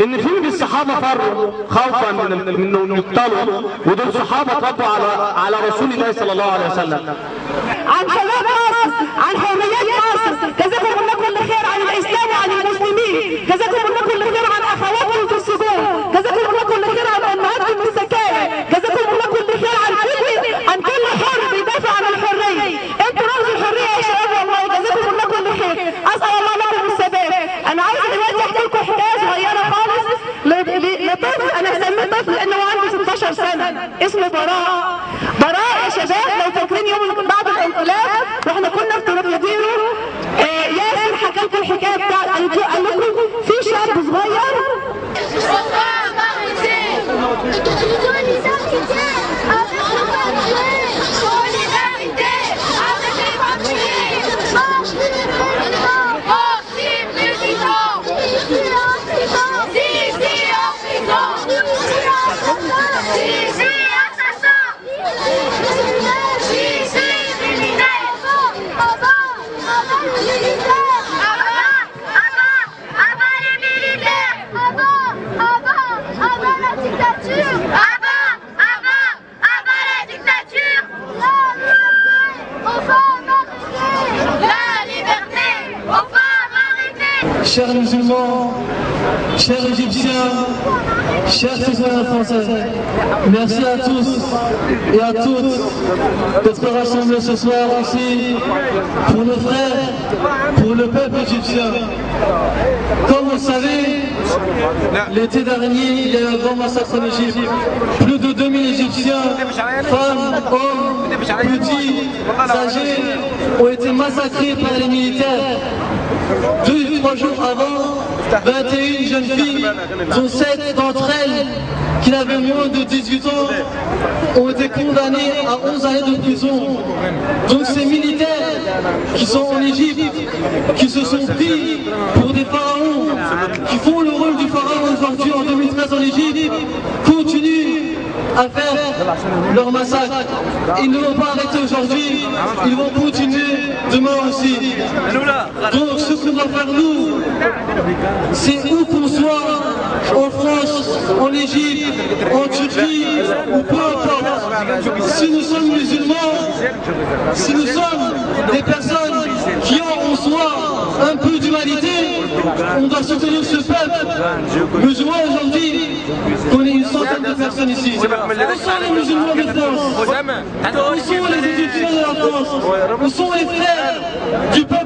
ان في من الصحابه فروا خوفا من انهم يقتلوا، ودول صحابه ربوا على رسول الله صلى الله عليه وسلم. عن شباب مصر، عن حريات مصر، جزاكم الله كل خير، عن الاسلام وعن المسلمين، جزاكم الله كل خير، عن اخواتكم في السجون، جزاكم الله كل خير، عن امهاتكم في السكاير، جزاكم الله كل خير، عن كل حر بيدافع عن الحريه. انتوا رمز الحريه يا شباب والله، جزاكم الله كل خير. اسال الله لكم الثبات. انا عايز دلوقتي احكي لكم حكايه صغيره خالص لطفل، انا سميت طفل لانه عنده 16 سنه، اسمه براء. براء يا شباب لو فاكرين يوم بعد الانقلاب واحنا كنا في تركيا، ياسر حكى لكم الحكايه بتاعته، قال لكم في شاب صغير Chers musulmans, chers égyptiens, chers citoyens français, merci à tous et à toutes d'être rassemblés ce soir ici pour nos frères, pour le peuple égyptien. Comme vous le savez, l'été dernier, il y a eu un grand massacre en Égypte. Plus de 2000 Égyptiens, femmes, hommes, petits, âgés, ont été massacrés par les militaires. 2 ou 3 jours avant, 21 jeunes filles, dont 7 d'entre elles qui n'avaient moins de 18 ans, ont été condamnées à 11 années de prison. Donc ces militaires qui sont en Égypte, qui se sont pris pour des pharaons, qui font le rôle du pharaon aujourd'hui en 2013 en Égypte, continuent à faire leur massacre. Ils ne vont pas arrêter aujourd'hui, ils vont continuer demain aussi. Donc ce qu'on doit faire nous, c'est où qu'on soit, en France, en Égypte, en Turquie, ou peu importe, si nous sommes musulmans, si nous sommes des personnes qui ont en soi un peu d'humanité, on doit soutenir ce peuple musulman aujourd'hui, qu'on est une centaine de personnes ici. Où sont les musulmans de France? Où sont les Égyptiens de la France? Où sont les frères du peuple